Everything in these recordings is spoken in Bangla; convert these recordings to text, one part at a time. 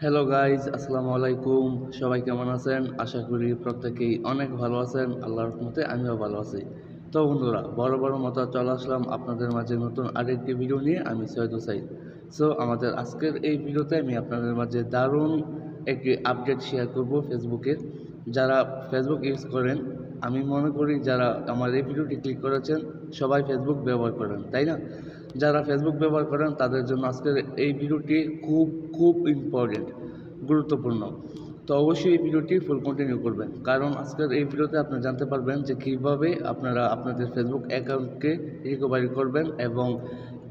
হ্যালো গাইজ, আসসালামু আলাইকুম। সবাই কেমন আছেন? আশা করি প্রত্যেকেই অনেক ভালো আছেন। আল্লাহর রহমতে আমিও ভালো আছি। তো বন্ধুরা, বড় মতো চলে আসলাম আপনাদের মাঝে নতুন আরেকটি ভিডিও নিয়ে। আমি সৈয়দ হুসাইন। সো আমাদের আজকের এই ভিডিওতে আমি আপনাদের মাঝে দারুণ একটি আপডেট শেয়ার করব ফেসবুকের। যারা ফেসবুক ইউজ করেন, আমি মনে করি যারা আমার এই ভিডিওটি ক্লিক করেছেন সবাই ফেসবুক ব্যবহার করেন, তাই না? যারা ফেসবুক ব্যবহার করেন তাদের জন্য আজকের এই ভিডিওটি খুব খুব ইম্পর্টেন্ট, গুরুত্বপূর্ণ। তো অবশ্যই এই ভিডিওটি ফুল কন্টিনিউ করবেন, কারণ আজকের এই ভিডিওতে আপনি জানতে পারবেন যে কীভাবে আপনারা আপনাদের ফেসবুক অ্যাকাউন্টকে রিকভারি করবেন এবং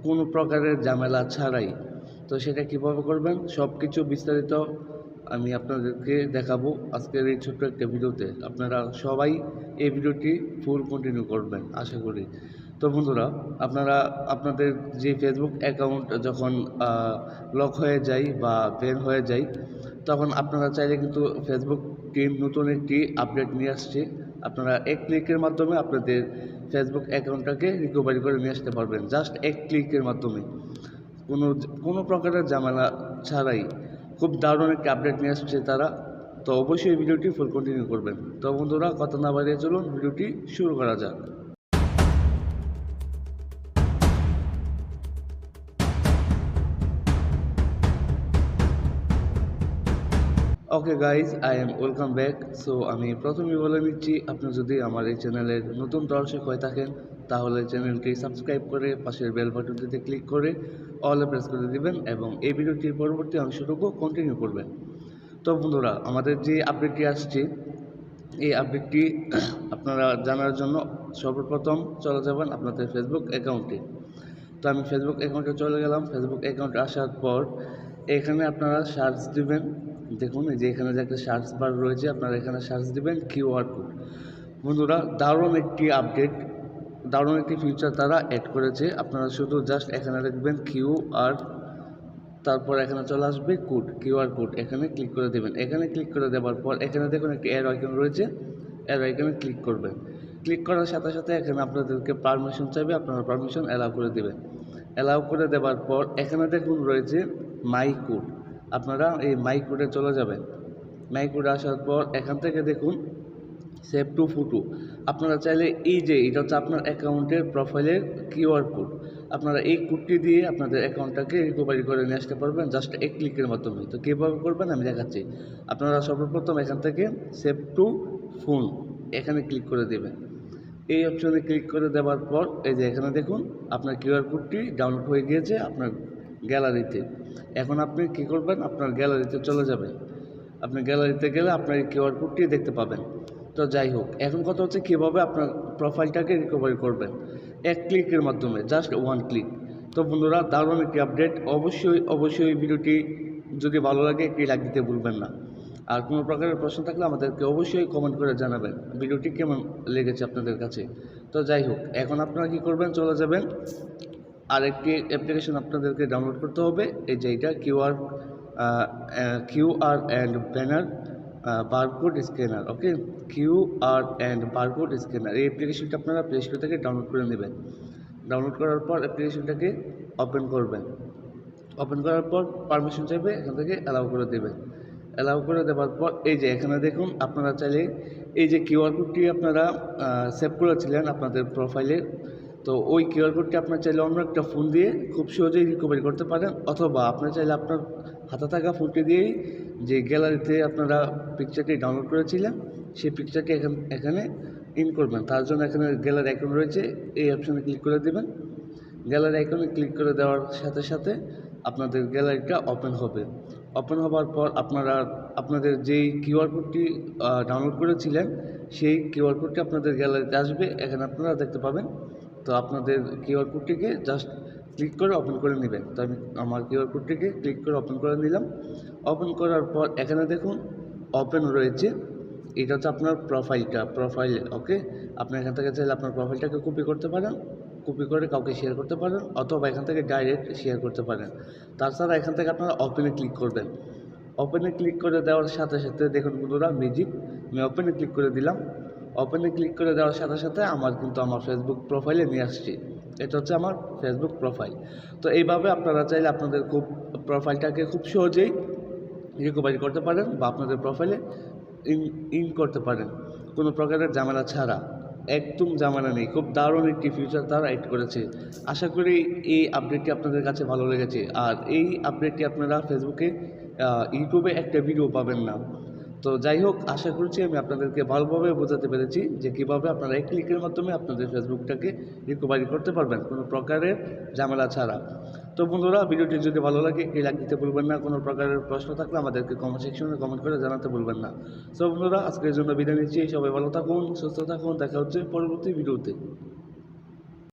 কোনো প্রকারের ঝামেলা ছাড়াই। তো সেটা কীভাবে করবেন সব কিছু বিস্তারিত আমি আপনাদেরকে দেখাবো আজকের এই ছোট্ট একটা ভিডিওতে। আপনারা সবাই এই ভিডিওটি ফুল কন্টিনিউ করবেন আশা করি। তো বন্ধুরা, আপনারা আপনাদের যে ফেসবুক অ্যাকাউন্ট যখন লক হয়ে যায় বা ব্যান হয়ে যায়, তখন আপনারা চাইলে কিন্তু ফেসবুক টিম নতুন একটি আপডেট নিয়ে আসছে। আপনারা এক ক্লিকের মাধ্যমে আপনাদের ফেসবুক অ্যাকাউন্টটাকে রিকভারি করে নিয়ে আসতে পারবেন, জাস্ট এক ক্লিকের মাধ্যমে, কোনো কোনো প্রকারের ঝামেলা ছাড়াই। খুব দারুণ একটি আপডেট নিয়ে আসছে তারা। তো অবশ্যই ভিডিওটি ফুল কন্টিনিউ করবেন। তো বন্ধুরা, কথা না বাড়িয়ে চলুন ভিডিওটি শুরু করা যাক। Okay guys, I am welcome back. So আমি প্রথমেই বলে নিচ্ছি, আপনি যদি আমার এই চ্যানেলের নতুন দর্শক হয়ে থাকেন তাহলে চ্যানেলটি সাবস্ক্রাইব করে পাশের বেল বাটনটিতে ক্লিক করে অলে প্রেস করে দিবেন এবং এই ভিডিওটির পরবর্তী অংশটুকু কন্টিনিউ করবেন। তো বন্ধুরা, আমাদের যে আপডেটটি আসছে, এই আপডেটটি আপনারা জানার জন্য সর্বপ্রথম চলে যাবেন আপনাদের ফেসবুক অ্যাকাউন্টে। তো আমি ফেসবুক অ্যাকাউন্টে চলে গেলাম। ফেসবুক অ্যাকাউন্টে আসার পর এখানে আপনারা সার্চ দিবেন। দেখুন, এই যে এখানে যে একটা সার্চ বার রয়েছে, আপনারা এখানে সার্চ দিবেন কিউআর কোড। বন্ধুরা, দারুণ একটি আপডেট, দারুণ একটি ফিচার তারা অ্যাড করেছে। আপনারা শুধু জাস্ট এখানে লিখবেন কিউআর, তারপর এখানে চলে আসবে কোড, কিউআর কোড। এখানে ক্লিক করে দেবেন। এখানে ক্লিক করে দেওয়ার পর এখানে দেখুন একটি অ্যারো আইকন রয়েছে, অ্যারো আইকনে ক্লিক করবেন। ক্লিক করার সাথে সাথে এখানে আপনাদেরকে পারমিশন চাইবে, আপনারা পারমিশন অ্যালাউ করে দেবেন। অ্যালাউ করে দেওয়ার পর এখানে দেখুন রয়েছে মাই কোড। আপনারা এই মাই কোডে চলে যাবেন। মাই কোডে আসার পর এখান থেকে দেখুন সেভ টু ফটো। আপনারা চাইলে এই যে এটা হচ্ছে আপনার অ্যাকাউন্টের প্রোফাইলের কিউআর কোড, আপনারা এই কোডটি দিয়ে আপনাদের অ্যাকাউন্টটাকে রিকভারি করে নিয়ে আসতে পারবেন জাস্ট এক ক্লিকের মাধ্যমে। তো কীভাবে করবেন আমি দেখাচ্ছি। আপনারা সর্বপ্রথম এখান থেকে সেভ টু ফোন এখানে ক্লিক করে দেবেন। এই অপশনে ক্লিক করে দেওয়ার পর এই যে এখানে দেখুন আপনার কিউআর কোডটি ডাউনলোড হয়ে গিয়েছে আপনার গ্যালারিতে। এখন আপনি কী করবেন, আপনার গ্যালারিতে চলে যাবেন। আপনি গ্যালারিতে গেলে আপনার এই কিউআর কোডটি দেখতে পাবেন। তো যাই হোক, এখন কথা হচ্ছে কীভাবে আপনার প্রোফাইলটাকে রিকভারি করবেন এক ক্লিকের মাধ্যমে, জাস্ট ওয়ান ক্লিক। তো বন্ধুরা, দারুণ একটি আপডেট। অবশ্যই ভিডিওটি যদি ভালো লাগে একটি লাইক দিতে ভুলবেন না। আর কোনো প্রকারের প্রশ্ন থাকলে আমাদেরকে অবশ্যই কমেন্ট করে জানাবেন ভিডিওটি কেমন লেগেছে আপনাদের কাছে। তো যাই হোক, এখন আপনারা কী করবেন, চলে যাবেন আরেকটি অ্যাপ্লিকেশন আপনাদেরকে ডাউনলোড করতে হবে। এই যে এটা QR and banner barcode scanner. Okay, QR and barcode scanner, এই অ্যাপ্লিকেশনটা আপনারা প্লে স্টোর থেকে ডাউনলোড করে নেবেন। ডাউনলোড করার পর অ্যাপ্লিকেশনটাকে ওপেন করবেন। ওপেন করার পর পারমিশন চাইবে, এখান থেকে অ্যালাউ করে দেবেন। অ্যালাউ করে দেওয়ার পর এই যে এখানে দেখুন আপনারা চাইলে এই যে কিউআর কোডটি আপনারা সেভ করেছিলেন আপনাদের প্রোফাইলে, তো ওই কিউআর কোডটি আপনার চাইলে অন্য একটা ফোন দিয়ে খুব সহজেই রিকভারি করতে পারেন, অথবা আপনার চাইলে আপনার হাতে থাকা ফোনটি দিয়েই যে গ্যালারিতে আপনারা পিকচারটি ডাউনলোড করেছিলেন সেই পিকচারটি এখানে ইন করবেন। তার জন্য এখানে গ্যালারি আইকন রয়েছে, এই অপশানে ক্লিক করে দেবেন। গ্যালারি আইকনে ক্লিক করে দেওয়ার সাথে সাথে আপনাদের গ্যালারিটা ওপেন হবে। ওপেন হওয়ার পর আপনারা আপনাদের যেই কিউআর কোডটি ডাউনলোড করেছিলেন সেই কিউআর কোডটি আপনাদের গ্যালারিতে আসবে, এখানে আপনারা দেখতে পাবেন। তো আপনাদের কিউআর কোডটিকে জাস্ট ক্লিক করে ওপেন করে নেবেন। তো আমি আমার কিউআর কোডটিকে ক্লিক করে ওপেন করে নিলাম। ওপেন করার পর এখানে দেখুন ওপেন রয়েছে, এটা হচ্ছে আপনার প্রোফাইল। ওকে, আপনি এখান থেকে চাইলে আপনার প্রোফাইলটাকে কপি করতে পারেন, কপি করে কাউকে শেয়ার করতে পারেন, অথবা এখান থেকে ডাইরেক্ট শেয়ার করতে পারেন। তাছাড়া এখান থেকে আপনারা ওপেনে ক্লিক করবেন। ওপেনে ক্লিক করে দেওয়ার সাথে সাথে দেখুন বন্ধুরা ম্যাজিক, আমি ওপেনে ক্লিক করে দিলাম। ওপেনে ক্লিক করে দেওয়ার সাথে সাথে আমার ফেসবুক প্রোফাইলে নিয়ে আসছি। এটা হচ্ছে আমার ফেসবুক প্রোফাইল। তো এইভাবে আপনারা চাইলে আপনাদের প্রোফাইলটাকে খুব সহজেই রিকভারি করতে পারেন বা আপনাদের প্রোফাইলে ইন করতে পারেন কোনো প্রকারের ঝামেলা ছাড়া। একদম ঝামেলা নেই, খুব দারুণ একটি ফিউচার তারা অ্যাড করেছে। আশা করি এই আপডেটটি আপনাদের কাছে ভালো লেগেছে। আর এই আপডেটটি আপনারা ফেসবুকে ইউটিউবে একটা ভিডিও পাবেন না। তো যাই হোক, আশা করছি আমি আপনাদেরকে ভালোভাবে বোঝাতে পেরেছি যে কীভাবে আপনারা এক ক্লিকের মাধ্যমে আপনাদের ফেসবুকটাকে রিকভারি করতে পারবেন কোনো প্রকারের ঝামেলা ছাড়া। তো বন্ধুরা, ভিডিওটি যদি ভালো লাগে একটি লাইক দিতে ভুলবেন না। কোনো প্রকারের প্রশ্ন থাকলে আমাদেরকে কমেন্ট সেকশনে কমেন্ট করে জানাতে ভুলবেন না। সো বন্ধুরা, আজকের জন্য বিদায় নিচ্ছি। সবাই ভালো থাকুন, সুস্থ থাকুন, দেখা হচ্ছে পরবর্তী ভিডিওতে।